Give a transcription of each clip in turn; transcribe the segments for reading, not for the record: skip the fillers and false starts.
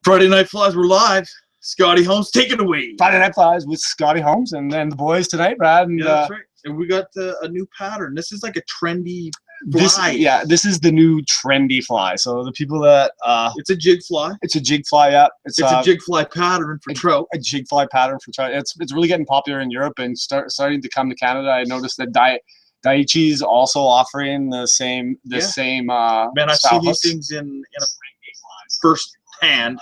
Friday Night Flies, we're live. Scotty Holmes, take it away. Friday Night Flies with Scotty Holmes and then the boys tonight, Brad. And, yeah, that's right. And we got a new pattern. This is like a trendy fly. This is the new trendy fly. So the people that it's a jig fly. It's a jig fly. Yeah, it's a jig fly pattern for trout. A jig fly pattern for trout. It's really getting popular in Europe and starting to come to Canada. I noticed that Daiichi's also offering the same man, I've seen these things in a first hand.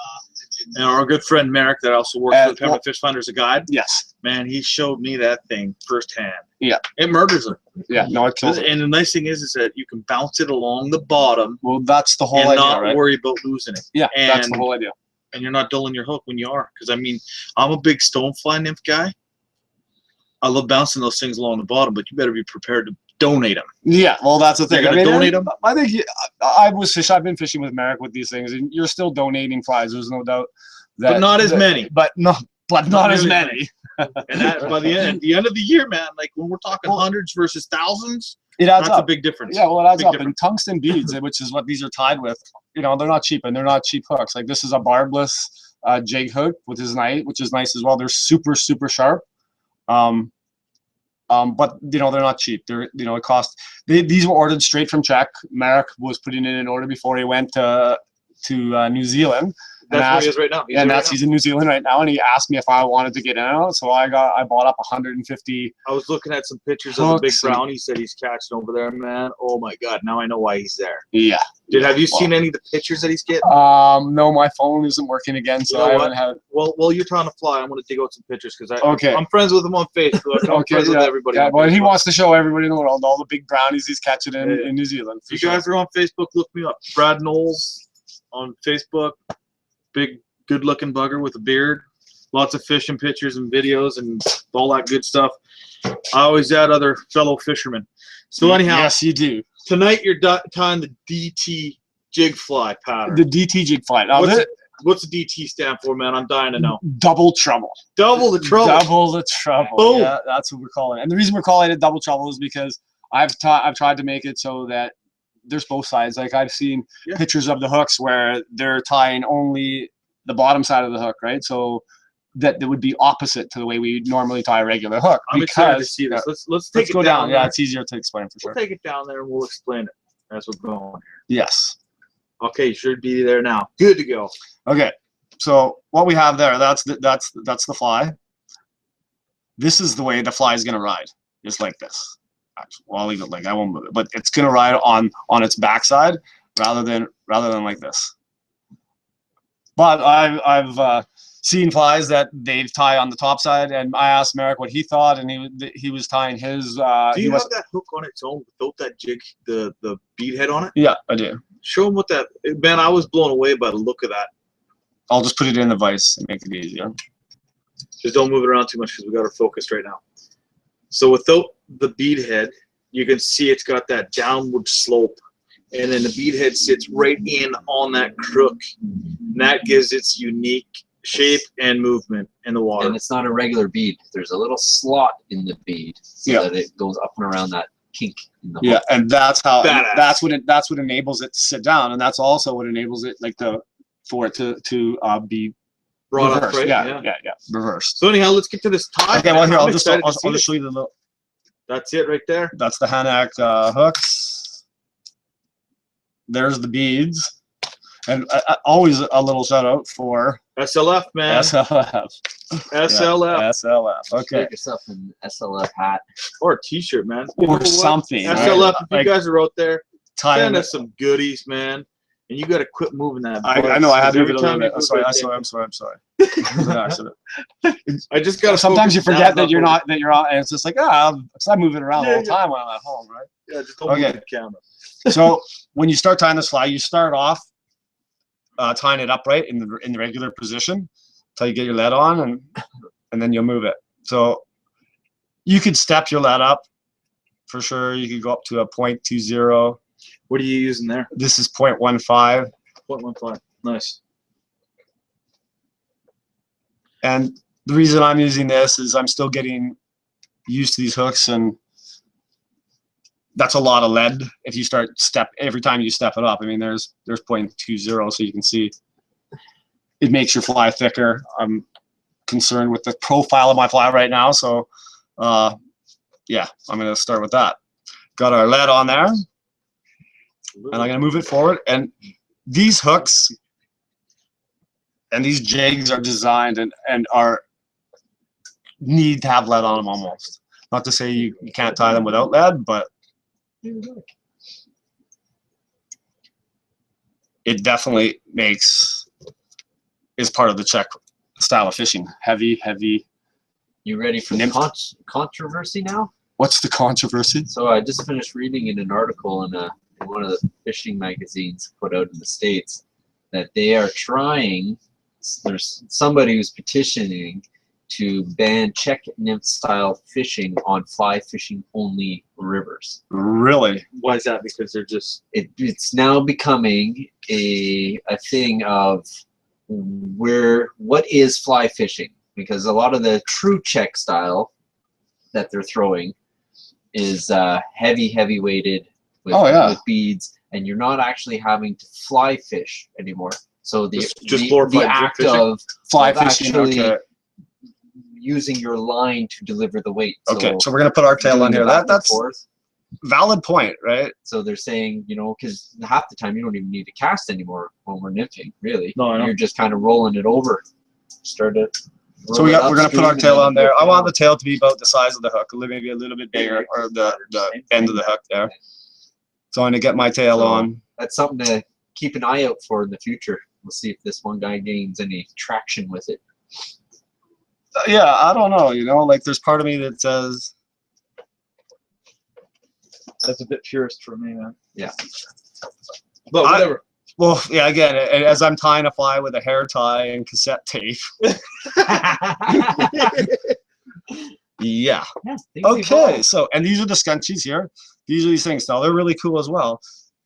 And our good friend Merrick, that also works for the Pemberton Fish Finder as a guide. Yes. Man, he showed me that thing firsthand. Yeah. It murders them. Yeah. No, it kills them. And the nice thing is that you can bounce it along the bottom. Well, that's the whole idea, right? Not worry about losing it. Yeah, that's the whole idea. And you're not dulling your hook when you are. Because, I mean, I'm a big stonefly nymph guy. I love bouncing those things along the bottom, but you better be prepared to donate them. Yeah, well, that's the thing. You're gonna donate them? I think I've been fishing with Merrick with these things, and you're still donating flies. There's no doubt. But not as many. But not as many. And that, by the end of the year, man, like when we're talking hundreds versus thousands, it adds that's up. A big difference. Yeah, well, it adds up. And tungsten beads, which is what these are tied with, you know, they're not cheap, and they're not cheap hooks. Like this is a barbless jig hook, which is nice as well. They're super sharp. But you know, they're not cheap. They're, you know, it costs. These were ordered straight from Czech. Marek was putting in an order before he went to New Zealand. That's where he is right now. He's in New Zealand right now, and he asked me if I wanted to get in on it. So I bought up 150. I was looking at some pictures of the big brownies that he's catching over there, man. Oh my God! Now I know why he's there. Yeah. Have you seen any of the pictures that he's getting? No, my phone isn't working again, so I haven't had. Well, you're trying to fly. I'm going to dig out some pictures because I'm friends with him on Facebook. I'm friends with everybody. Yeah, well, he wants to show everybody in the world all the big brownies he's catching in New Zealand. If you guys are on Facebook, look me up. Brad Knowles on Facebook. Big, good-looking bugger with a beard. Lots of fishing pictures and videos and all that good stuff. I always add other fellow fishermen. So anyhow, yes, you do. Tonight you're tying the DT jig fly pattern. The DT jig fly. Now, what's the DT stand for, man? I'm dying to know. Double trouble. Double the trouble. Double the trouble. Boom. Yeah, that's what we're calling it. And the reason we're calling it double trouble is because I've tried to make it so that there's both sides. Like I've seen pictures of the hooks where they're tying only the bottom side of the hook, right? So that would be opposite to the way we normally tie a regular hook. I'm excited to see this. Let's go down. Yeah, it's easier to explain for sure. We'll take it down there and we'll explain it as we're going here. Yes. Okay, you should be there now. Good to go. Okay, so what we have there, that's the fly. This is the way the fly is going to ride. Just like this. Actually, well, I'll leave it like I won't move it, but it's going to ride on its backside rather than like this. But I've seen flies that they tie on the top side, and I asked Merrick what he thought, and he was tying his. Do you have that hook on its own without that jig, the bead head on it? Yeah, I do. Show him what that. Man, I was blown away by the look of that. I'll just put it in the vise and make it easier. Just don't move it around too much because we got her focused right now. So without the bead head, you can see it's got that downward slope. And then the bead head sits right in on that crook. And that gives its unique shape and movement in the water. And it's not a regular bead. There's a little slot in the bead so that it goes up and around that kink in the hook. Yeah, and that's what enables it to sit down, and that's also what enables it for it to be brought reversed. Up, right? Yeah, reversed. So anyhow, let's get to this tie. Okay, well here I'll just show you the little. That's it right there. That's the Hanak hooks. There's the beads, and always a little shout out for SLF, man. SLF. SLF. Okay. Get yourself an SLF hat or a T-shirt, man. Or something. SLF. If you guys are out there, send us some goodies, man. And you got to quit moving that. I know. I have to move it a little bit. I'm sorry. I just got. Sometimes you forget that you're not, and it's just like I move it around all the time when I'm at home, right? Yeah, just don't move the camera. So when you start tying this fly, you start off tying it upright in the regular position until you get your lead on, and then you'll move it. So you could step your lead up for sure. You could go up to a 0.20. What are you using there? This is 0.15. 0.15. Nice. And the reason I'm using this is I'm still getting used to these hooks, and that's a lot of lead if you start every time you step it up. I mean, there's 0.20, so you can see it makes your fly thicker. I'm concerned with the profile of my fly right now, so yeah, I'm gonna start with that. Got our lead on there, and I'm gonna move it forward. And these hooks and these jigs are designed and are need to have lead on them almost. Not to say you can't tie them without lead, but it definitely is part of the Czech style of fishing. Heavy. You ready for Nymph. controversy now? What's the controversy? So I just finished reading in an article in one of the fishing magazines put out in the States that they are trying, there's somebody who's petitioning to ban Czech nymph style fishing on fly fishing only rivers. Really? Why is that? Because they're just It's now becoming a thing of what is fly fishing? Because a lot of the true Czech style that they're throwing is heavy weighted with beads, and you're not actually having to fly fish anymore. So the act of fly fishing, actually using your line to deliver the weight. Okay, so we're gonna put our tail on here. That's valid point, right? So they're saying, you know, because half the time you don't even need to cast anymore when we're nymphing, really. No, I know. You're just kind of rolling it over. Start it. So we're gonna put our tail on there. I want the tail to be about the size of the hook, maybe a little bit bigger, or the end of the hook there. So I'm gonna get my tail on. That's something to keep an eye out for in the future. We'll see if this one guy gains any traction with it. Yeah, I don't know. You know, like there's part of me that says that's a bit purist for me, man. Yeah. But whatever. Well, yeah, again, as I'm tying a fly with a hair tie and cassette tape. Yeah. Okay, so, and these are the scunchies here. These are these things. Now, they're really cool as well.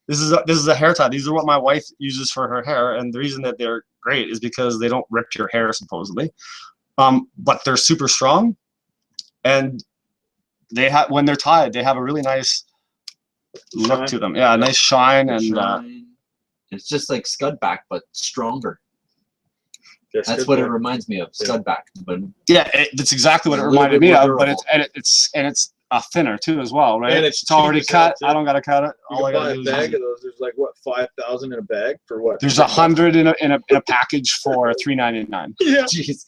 This is a hair tie. These are what my wife uses for her hair, and the reason that they're great is because they don't rip your hair, supposedly. But they're super strong, and they have, when they're tied, they have a really nice look to them. Yeah, a nice shine, and it's just like Scudback, but stronger. Yeah, that's what it reminds me of, Scudback. But yeah, that's exactly what it reminded me of. But it's thinner too as well, right? And it's already cut. I don't gotta cut it. You can buy a bag of those. There's like what, 5,000 in a bag for what? There's 100 in a package for $3.99. Yeah. Jeez.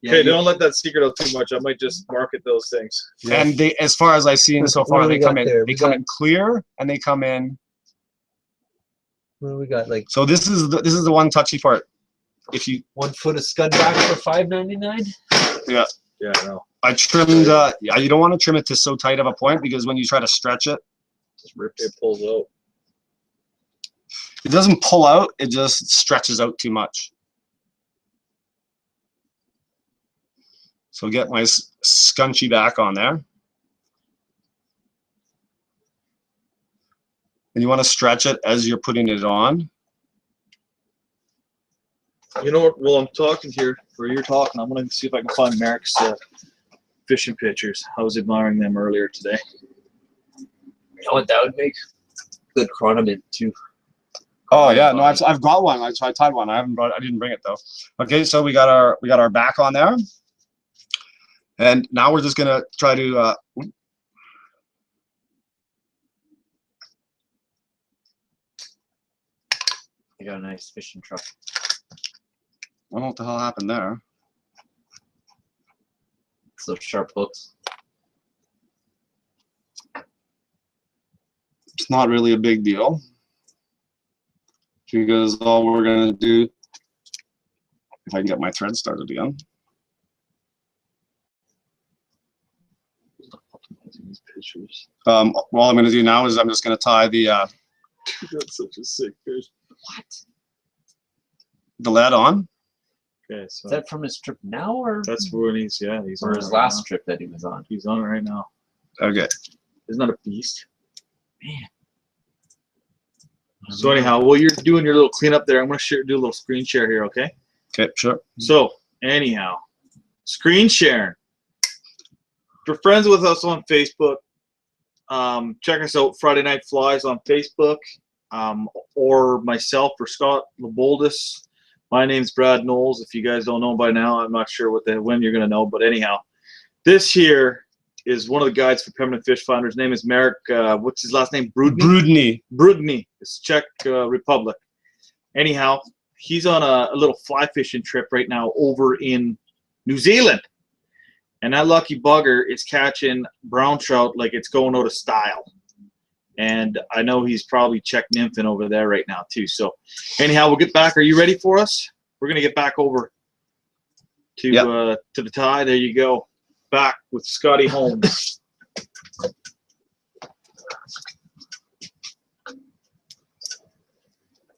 Yeah, okay, don't let that secret out too much. I might just market those things. Yeah. And they, as far as I've seen so far, they come in. They come in clear, and they come in. What do we got? Like, so this is the one touchy part. If you 1 foot of Scudback for $5.99. Yeah. Yeah, I know. I trimmed. Yeah, you don't want to trim it to so tight of a point, because when you try to stretch it, it pulls out. It doesn't pull out. It just stretches out too much. So get my scunci back on there. And you want to stretch it as you're putting it on. You know what? While I'm talking here, or you're talking, I'm going to see if I can find Mark's fishing pictures. I was admiring them earlier today. You know what that would make? Good chronomint too. Oh yeah, no, I've got one. I tied one. I didn't bring it though. Okay, so we got our back on there. And now we're just gonna try to. I got a nice fishing truck. I don't know what the hell happened there. It's those sharp hooks. It's not really a big deal, because all we're gonna do, if I can get my thread started again. These pictures. All I'm going to do now is I'm just going to tie the That's such a sick fish. What? The lead on. Okay, so is that from his trip now, or that's when he's or on his right last now. trip that he was on? He's on it right now. Okay. Isn't that a beast? Man. So anyhow, while you're doing your little cleanup there, I'm going to do a little screen share here, okay? Okay, sure. So anyhow, screen sharing. If you're friends with us on Facebook, check us out, Friday Night Flies on Facebook, or myself or Scott LeBoldus My name's Brad Knowles. If you guys don't know by now, I'm not sure when you're going to know, but anyhow, this here is one of the guides for Pemberton Fish Finders. His name is Marek, what's his last name? Brudny? Brudny. It's Czech Republic. Anyhow, he's on a little fly fishing trip right now over in New Zealand. And that lucky bugger is catching brown trout like it's going out of style. And I know he's probably Czech nymphing over there right now too. So anyhow, we'll get back. Are you ready for us? We're going to get back over to the tie. There you go. Back with Scotty Holmes.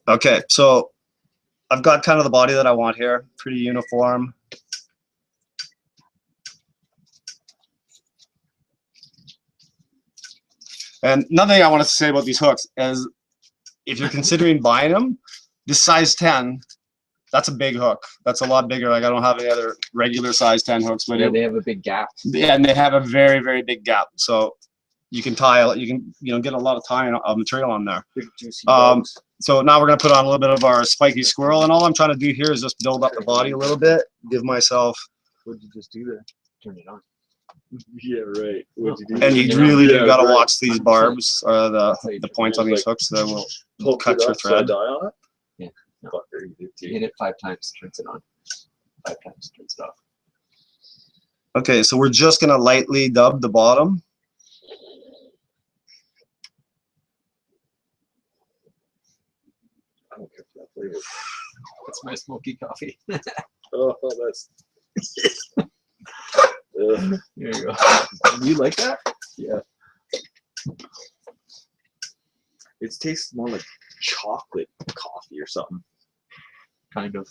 Okay, so I've got kind of the body that I want here. Pretty uniform. And another thing I want to say about these hooks is if you're considering buying them, this size 10, that's a big hook. That's a lot bigger. Like I don't have any other regular size 10 hooks, but yeah, they have a big gap. Yeah, and they have a very, very big gap. So you can tie, you can get a lot of tying material on there. Big juicy so now we're gonna put on a little bit of our Spikey Squirrel, and all I'm trying to do here is just build up the body a little bit, give myself. What did you just do there? Turn it on. Yeah, right. What'd you do? And you really do gotta watch these barbs or the points on these hooks that will cut your thread. Die on it? Yeah. No. Fucker, you You hit it 5 times, turns it on. 5 times, turns it off. Okay, so we're just gonna lightly dub the bottom. I don't care for that flavor. That's my smoky coffee. Oh, that's. There you go. Do you like that? Yeah. It tastes more like chocolate coffee or something. Kind of.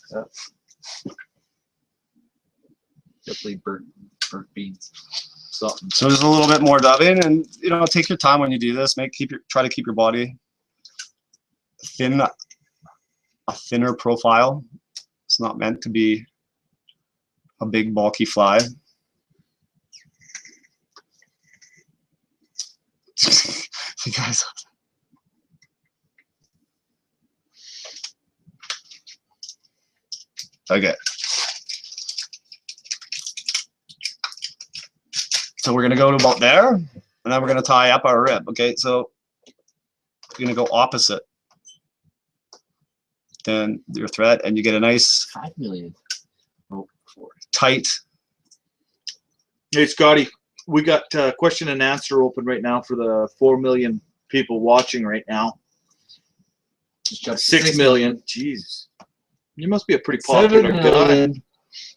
Definitely burnt beans. Something. So there's a little bit more dubbing, and take your time when you do this. Try to keep your body thin, a thinner profile. It's not meant to be a big bulky fly. You guys. Okay. So we're gonna go to about there, and then we're gonna tie up our rib. Okay, so you're gonna go opposite then your thread, and you get a nice 5 million. Oh, 4. Tight. Hey, Scotty, we got question and answer open right now for the 4 million people watching right now. 6 million. Jeez. You must be a pretty popular guy.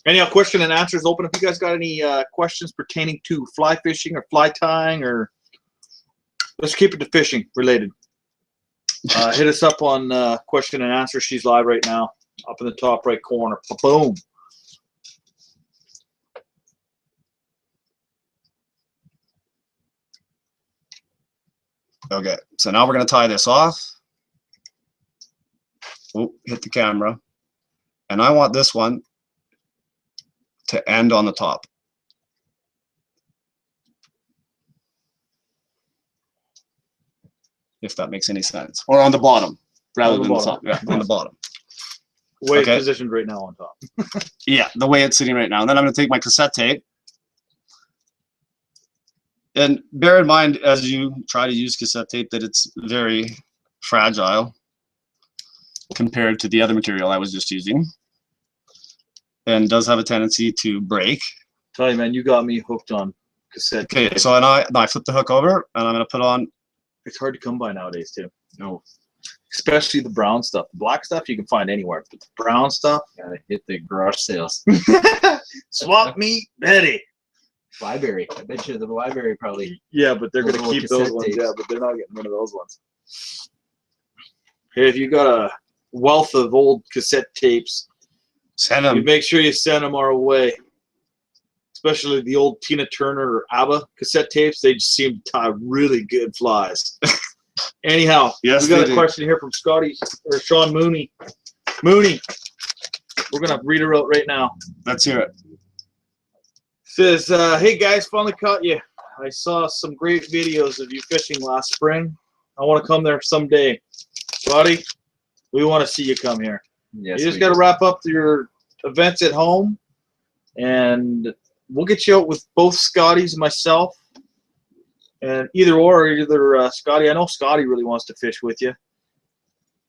Anyhow, question and answers open. If you guys got any questions pertaining to fly fishing or fly tying, or let's keep it to fishing related. Hit us up on question and answer. She's live right now, up in the top right corner. Boom. Okay, so now we're gonna tie this off. Oh, hit the camera. And I want this one to end on the top. If that makes any sense. Or on the bottom, rather than the top. Yeah, on the bottom. Way it's positioned right now on top. Yeah, the way it's sitting right now. And then I'm going to take my cassette tape. And bear in mind, as you try to use cassette tape, that it's very fragile compared to the other material I was just using. And does have a tendency to break. Tell you, man, you got me hooked on cassette tape. Okay, so now I flip the hook over, and I'm going to put on. It's hard to come by nowadays, too. No. Especially the brown stuff. The black stuff you can find anywhere, but the brown stuff. Gotta hit the garage sales. Swap meet Betty. Library. I bet you the library probably. Yeah, but they're going to keep those ones. Yeah, but they're not getting rid of those ones. Hey, if you got a wealth of old cassette tapes, send them. You make sure you send them our way. Especially the old Tina Turner or ABBA cassette tapes. They just seem to tie really good flies. Anyhow, yes, we got a question here from Scotty or Sean Mooney. Mooney, we're gonna read her out right now. Let's hear it. Says, hey guys, finally caught you. I saw some great videos of you fishing last spring. I want to come there someday. Scotty, we want to see you come here. Yes, you just we got to do. wrap up your events at home, and we'll get you out with both Scotties and myself. And either Scotty. I know Scotty really wants to fish with you.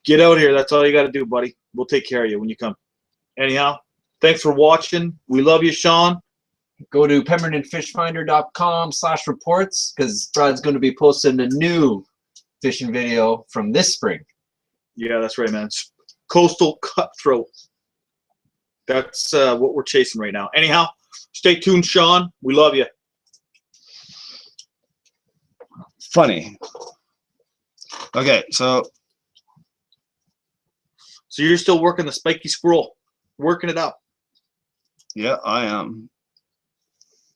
Get out here. That's all you got to do, buddy. We'll take care of you when you come. Anyhow, thanks for watching. We love you, Sean. Go to pembertonfishfinder.com/reports because Brad's going to be posting a new fishing video from this spring. Yeah, that's right, man. Coastal cutthroat. That's what we're chasing right now. Anyhow, stay tuned, Sean. We love you. Funny. Okay, so you're still working the spiky squirrel, working it up. yeah, I am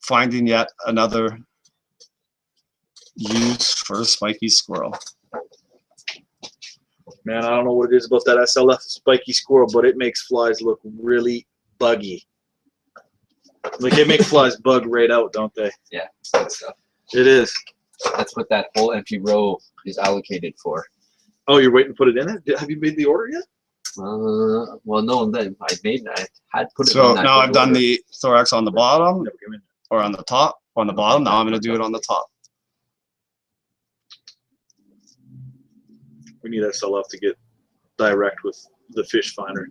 finding yet another use for a spiky squirrel. Man, I don't know what it is about that SLF spiky squirrel, but it makes flies look really buggy. Like, they make flies bug right out, don't they? Yeah, good stuff. It is. That's what that whole empty row is allocated for. Oh, you're waiting to put it in there? Have you made the order yet? Well, no, I had put it So on that now big I've done order. the thorax on the bottom Never came in. or on the top, on the bottom. Now I'm going to do it on the top. We need SLF to get direct with the fish finder.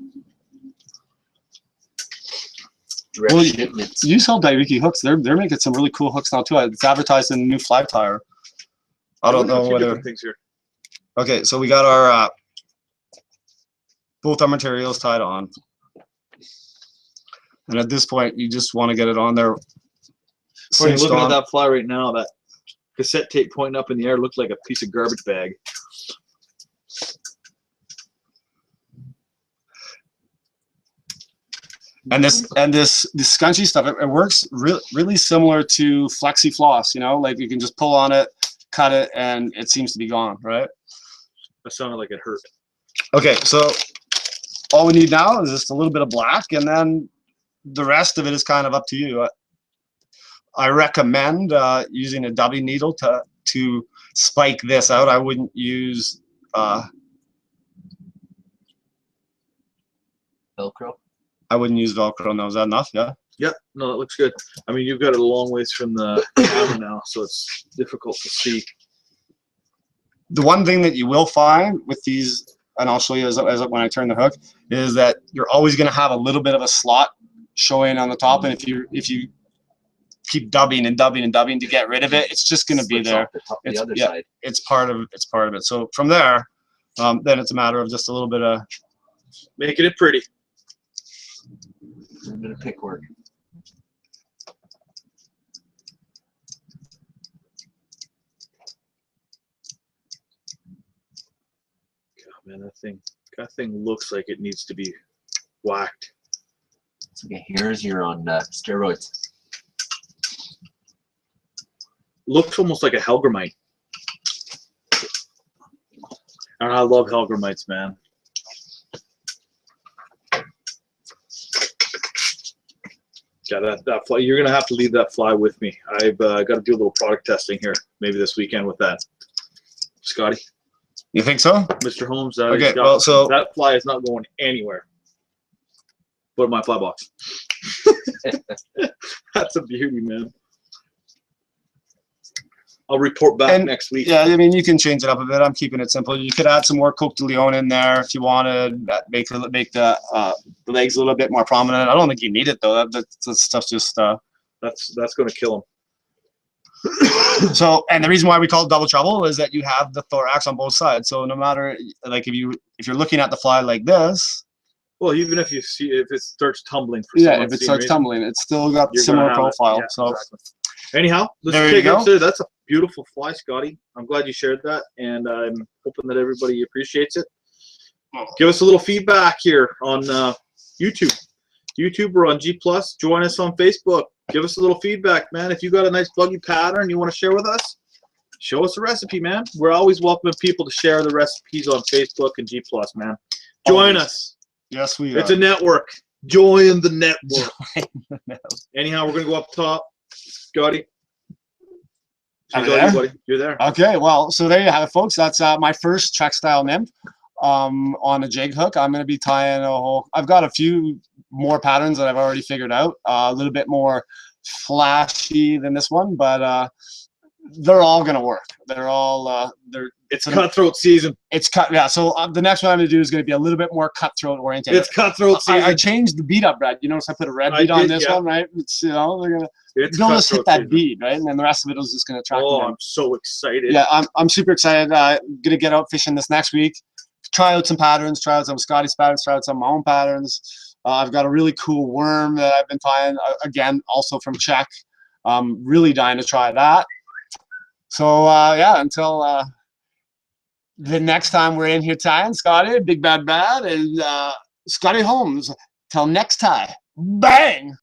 Direct Well, shipments. You sell Daiviki hooks. They're making some really cool hooks now too. It's advertised in the new fly tire. I don't Look at a know few whether. different things here. Okay, so we got our both our materials tied on, and at this point, you just want to get it on there. Funny, cinched looking at on. that fly right now, that cassette tape pointing up in the air looked like a piece of garbage bag. And this scunci stuff, it works really similar to flexi floss. You know, like you can just pull on it, cut it, and it seems to be gone, right? That sounded like it hurt. Okay, so all we need now is just a little bit of black, and then the rest of it is kind of up to you. I recommend using a dubbing needle to spike this out. I wouldn't use Velcro. I wouldn't use Velcro. No, is that enough? Yeah. Yeah, no, that looks good. I mean, you've got it a long ways from the camera now, so it's difficult to see. The one thing that you will find with these, and I'll show you as when I turn the hook, is that you're always going to have a little bit of a slot showing on the top, and if you keep dubbing and dubbing and dubbing to get rid of it, it's just going to be Slips there. off the top, It's, the other yeah, side. it's part of it. So from there, then it's a matter of just a little bit of Making it pretty. A bit of pick work. God, man, that thing looks like it needs to be whacked. It's like a hare's ear on steroids. Looks almost like a Helgramite. And I love Helgramites, man. Yeah, that fly, you're gonna have to leave that fly with me. I've got to do a little product testing here, maybe this weekend with that. Scotty, You think so? Mr. Holmes, Okay, well, so that fly is not going anywhere. Put it in my fly box. That's a beauty, man. I'll report back next week. yeah, I mean, you can change it up a bit. I'm keeping it simple. You could add some more Coq de Leon in there if you wanted. Make the legs a little bit more prominent. I don't think you need it though. That stuff's just. That's going to kill him. So, and the reason why we call it double trouble is that you have the thorax on both sides. So no matter, like, if you're looking at the fly like this. Well, even if it starts tumbling for Yeah, if it starts tumbling, it's still got the similar profile. Yeah, so. exactly. Anyhow, let's There you take go. it. That's a beautiful fly, Scotty. I'm glad you shared that, and I'm hoping that everybody appreciates it. Give us a little feedback here on YouTube. YouTube or on G+. Join us on Facebook. Give us a little feedback, man. If you got a nice buggy pattern you want to share with us, show us a recipe, man. We're always welcoming people to share the recipes on Facebook and G+, man. Join us. Yes, we are. It's a network. Join the network. Anyhow, we're going to go up top. Scotty. Are She's you all there? you, buddy. You're there. Okay, well, so there you have it, folks. That's my first Czech style nymph. on a jig hook. I'm going to be tying a whole, I've got a few more patterns that I've already figured out, a little bit more flashy than this one, but they're all going to work. They're all, it's cutthroat season. It's cut. Yeah. So the next one I'm going to do is going to be a little bit more cutthroat oriented. It's cutthroat season. I changed the bead up, Brad. You notice I put a red bead on this one, right? It's, you know, they're going to, they'll just hit that season. bead, right? And then the rest of it is just going to track them. I'm so excited. Yeah, I'm super excited. Going to get out fishing this next week. Try out some patterns, try out some Scotty's patterns, try out some of my own patterns. I've got a really cool worm that I've been tying, again, also from Czech. Really dying to try that. So, yeah, until the next time we're in here tying, Scotty, Big Bad Bad, and Scotty Holmes. Till next time. Bang!